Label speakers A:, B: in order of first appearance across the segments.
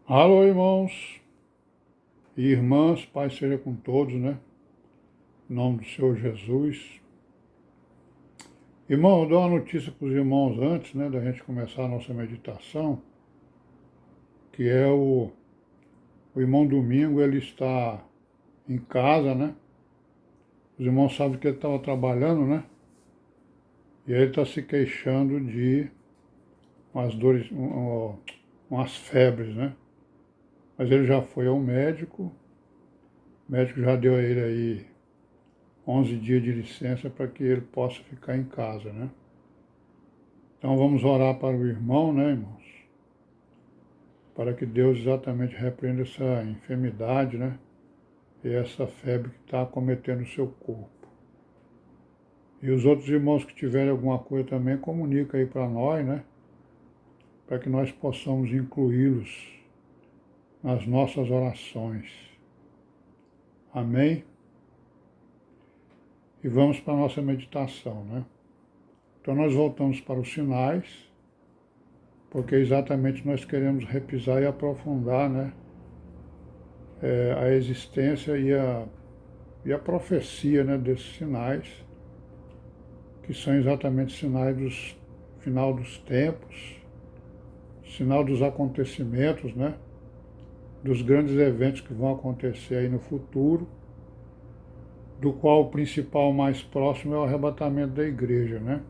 A: Alô, irmãos e irmãs, paz seja com todos, né? Em nome do Senhor Jesus. Irmão, eu dou uma notícia para os irmãos antes, né, da gente começar a nossa meditação, que é o irmão Domingo, ele está em casa, né? Os irmãos sabem que ele estava trabalhando, né? E aí ele está se queixando de umas dores, umas febres, né? Mas ele já foi ao médico, o médico já deu a ele aí 11 dias de licença para que ele possa ficar em casa, né? Então vamos orar para o irmão, né, irmãos? Para que Deus exatamente repreenda essa enfermidade, né? E essa febre que está acometendo o seu corpo. E os outros irmãos que tiverem alguma coisa também, comunica aí para nós, né? Para que nós possamos incluí-los nas nossas orações. Amém? E vamos para a nossa meditação, né? Então nós voltamos para os sinais, porque exatamente nós queremos repisar e aprofundar, né? A existência e a profecia, né, desses sinais, que são exatamente sinais do final dos tempos, sinal dos acontecimentos, né, dos grandes eventos que vão acontecer aí no futuro, do qual o principal mais próximo é o arrebatamento da igreja, né?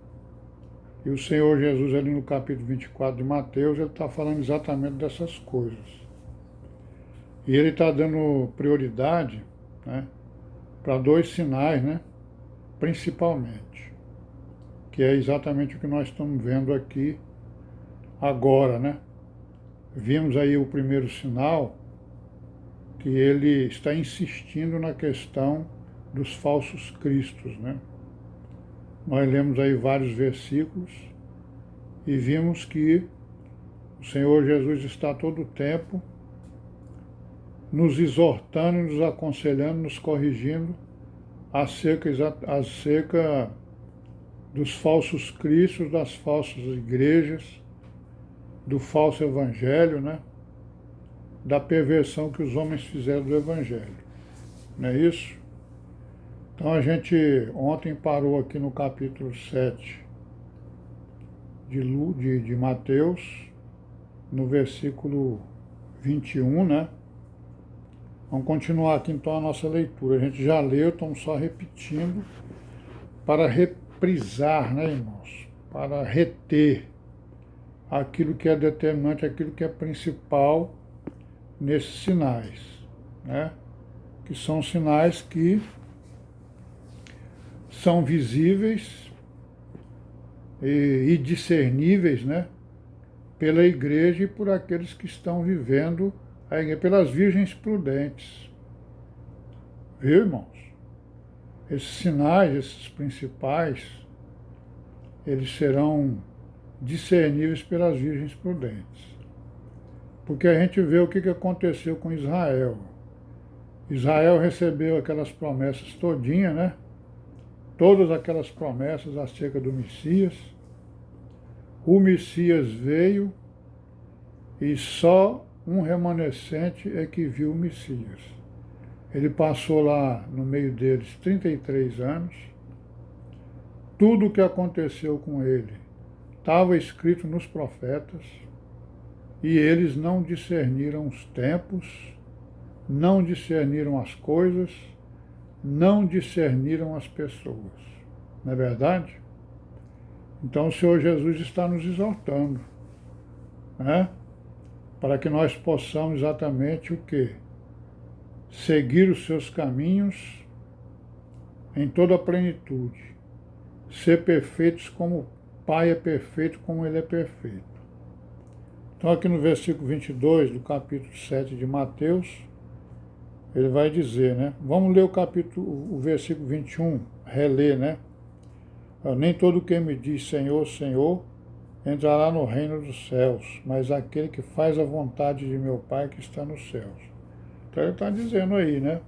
A: E o Senhor Jesus, ali no capítulo 24 de Mateus, ele está falando exatamente dessas coisas. E ele está dando prioridade, né, para dois sinais, né, principalmente, que é exatamente o que nós estamos vendo aqui agora, né? Vimos aí o primeiro sinal, que ele está insistindo na questão dos falsos cristos, né? Nós lemos aí vários versículos e vimos que o Senhor Jesus está todo o tempo nos exortando, nos aconselhando, nos corrigindo acerca dos falsos cristos, das falsas igrejas, do falso evangelho, né? Da perversão que os homens fizeram do evangelho. Não é isso? Então a gente ontem parou aqui no capítulo 7 de Mateus, no versículo 21, né? Vamos continuar aqui então a nossa leitura. A gente já leu, estamos só repetindo para reprisar, né, irmãos? Para reter aquilo que é determinante, aquilo que é principal nesses sinais, né? Que são sinais que são visíveis e discerníveis, né, pela igreja e por aqueles que estão vivendo a igreja, pelas virgens prudentes. Viu, irmãos? Esses sinais, esses principais, eles serão discerníveis pelas virgens prudentes. Porque a gente vê o que aconteceu com Israel. Israel recebeu aquelas promessas todinhas, né? Todas aquelas promessas acerca do Messias. O Messias veio e só um remanescente é que viu o Messias. Ele passou lá no meio deles 33 anos. Tudo o que aconteceu com ele estava escrito nos profetas e eles não discerniram os tempos, não discerniram as coisas, não discerniram as pessoas. Não é verdade? Então o Senhor Jesus está nos exortando, né? Para que nós possamos exatamente o quê? Seguir os seus caminhos em toda a plenitude. Ser perfeitos como o Pai é perfeito, como Ele é perfeito. Então aqui no versículo 22 do capítulo 7 de Mateus, ele vai dizer, né? Vamos ler o versículo 21, reler, né? Nem todo quem me diz Senhor, Senhor, entrará no reino dos céus, mas aquele que faz a vontade de meu Pai que está nos céus. Então ele está dizendo aí, né?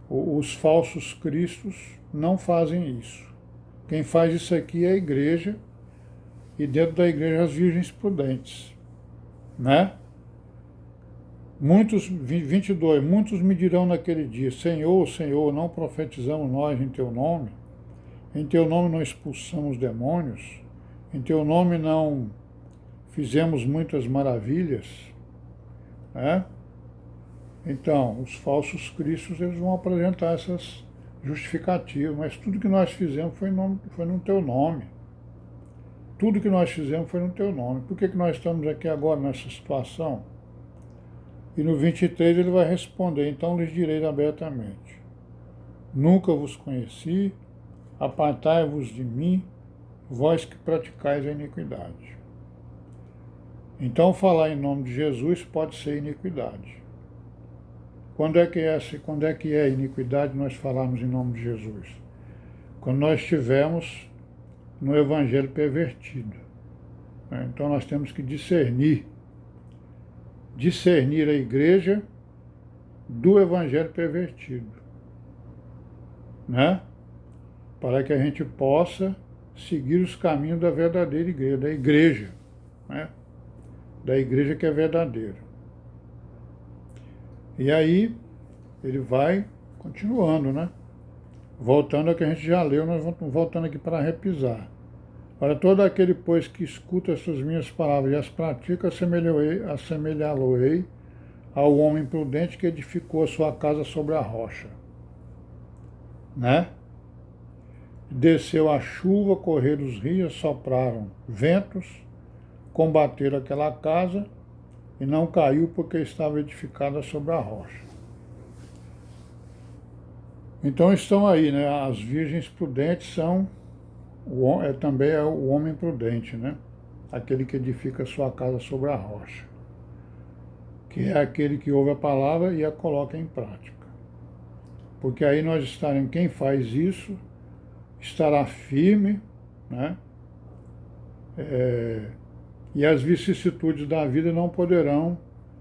A: Os falsos cristos não fazem isso. Quem faz isso aqui é a igreja, e dentro da igreja as virgens prudentes, né? 22, muitos me dirão naquele dia, Senhor, Senhor, não profetizamos nós em teu nome? Em teu nome não expulsamos demônios? Em teu nome não fizemos muitas maravilhas? Né? Então, os falsos cristos, eles vão apresentar essas justificativas, mas tudo que nós fizemos foi no teu nome. Tudo que nós fizemos foi no teu nome. Por que nós estamos aqui agora nessa situação? E no 23 ele vai responder, então lhes direi abertamente, nunca vos conheci, apartai-vos de mim, vós que praticais a iniquidade. Então falar em nome de Jesus pode ser iniquidade. Quando é que é iniquidade nós falarmos em nome de Jesus? Quando nós estivermos no evangelho pervertido. Então nós temos que discernir a igreja do evangelho pervertido, né? Para que a gente possa seguir os caminhos da verdadeira igreja, né? Da igreja que é verdadeira. E aí ele vai continuando, né? Voltando ao que a gente já leu, nós vamos voltando aqui para repisar. Para todo aquele, pois, que escuta essas minhas palavras e as pratica, assemelhá-lo-ei ao homem prudente que edificou a sua casa sobre a rocha. Né? Desceu a chuva, correram os rios, sopraram ventos, combateram aquela casa e não caiu porque estava edificada sobre a rocha. Então estão aí, né? As virgens prudentes são também é o homem prudente, né? Aquele que edifica sua casa sobre a rocha, que é aquele que ouve a palavra e a coloca em prática. Porque aí nós estaremos, quem faz isso, estará firme, né? E as vicissitudes da vida não poderão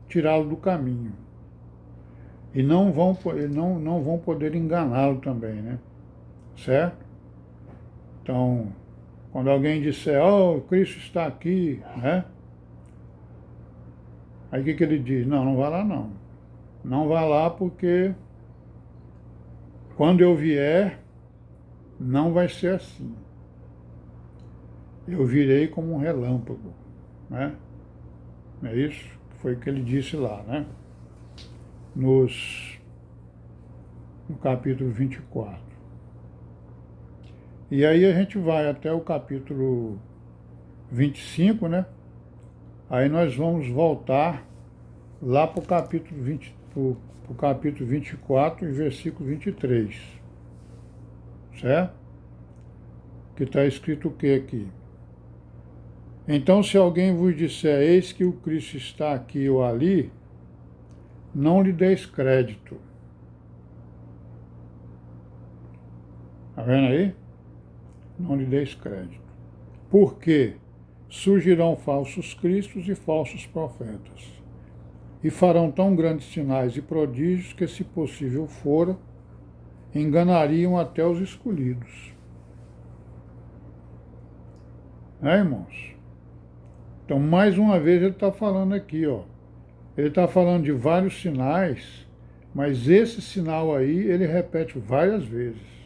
A: tirá-lo do caminho. E não vão poder enganá-lo também, né? Certo? Então, quando alguém disser, oh, Cristo está aqui, né? Aí o que ele diz? Não, não vai lá não. Não vai lá porque quando eu vier, não vai ser assim. Eu virei como um relâmpago, né? É isso? Foi o que ele disse lá, né? No capítulo 24. E aí a gente vai até o capítulo 25, né? Aí nós vamos voltar lá para o capítulo 24 e versículo 23. Certo? Que está escrito o que aqui? Então, se alguém vos disser, eis que o Cristo está aqui ou ali, não lhe deis crédito. Está vendo aí? Não lhe deis crédito. Porque surgirão falsos cristos e falsos profetas, e farão tão grandes sinais e prodígios que, se possível fora, enganariam até os escolhidos. Irmãos? Então, mais uma vez, ele está falando aqui, ó. Ele está falando de vários sinais, mas esse sinal aí, ele repete várias vezes.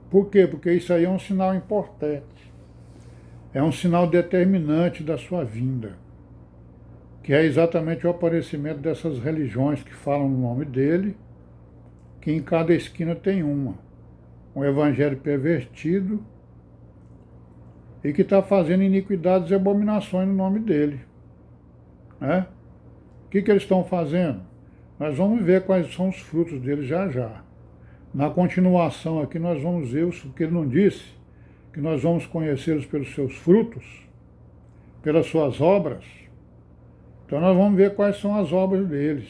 A: Por quê? Porque isso aí é um sinal importante. É um sinal determinante da sua vinda, que é exatamente o aparecimento dessas religiões que falam no nome dele, que em cada esquina tem um evangelho pervertido e que está fazendo iniquidades e abominações no nome dele. Né? O que eles estão fazendo? Nós vamos ver quais são os frutos deles já já. Na continuação aqui nós vamos ver, porque ele não disse que nós vamos conhecê-los pelos seus frutos, pelas suas obras. Então nós vamos ver quais são as obras deles.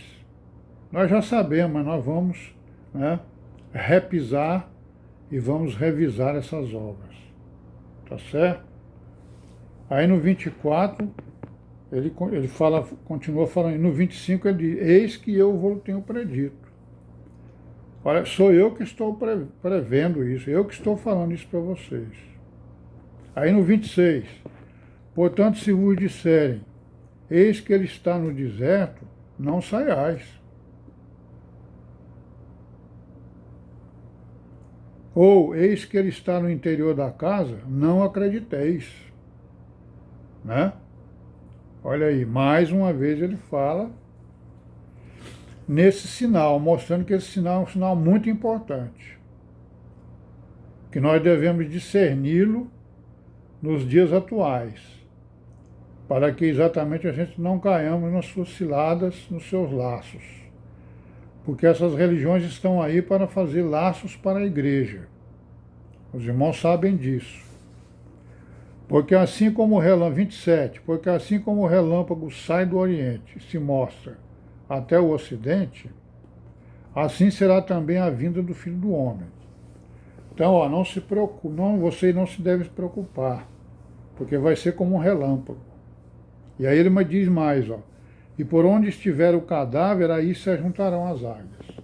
A: Nós já sabemos, mas nós vamos, né, repisar e vamos revisar essas obras. Tá certo? Aí no 24, ele fala, continua falando, no 25 ele diz, eis que eu vos tenho predito. Olha, sou eu que estou prevendo isso, eu que estou falando isso para vocês. Aí no 26, portanto, se vos disserem, eis que ele está no deserto, não saiais. Ou, eis que ele está no interior da casa, não acrediteis. Né? Olha aí, mais uma vez ele fala nesse sinal, mostrando que esse sinal é um sinal muito importante, que nós devemos discerni-lo nos dias atuais, para que exatamente a gente não caiamos nas suas ciladas, nos seus laços. Porque essas religiões estão aí para fazer laços para a igreja. Os irmãos sabem disso. Porque assim como o relâmpago, 27, porque assim como o relâmpago sai do Oriente e se mostra até o Ocidente, assim será também a vinda do Filho do Homem. Então, ó, não se preocupe, você não se deve se preocupar, porque vai ser como um relâmpago. E aí ele me diz mais, ó, e por onde estiver o cadáver, aí se ajuntarão as águias.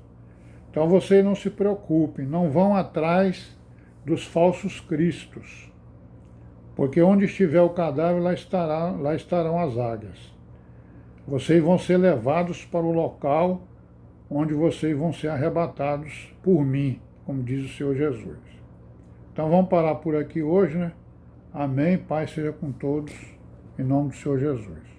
A: Então vocês não se preocupem, não vão atrás dos falsos cristos, porque onde estiver o cadáver, lá estarão as águias. Vocês vão ser levados para o local onde vocês vão ser arrebatados por mim, como diz o Senhor Jesus. Então vamos parar por aqui hoje, né? Amém, Pai seja com todos, em nome do Senhor Jesus.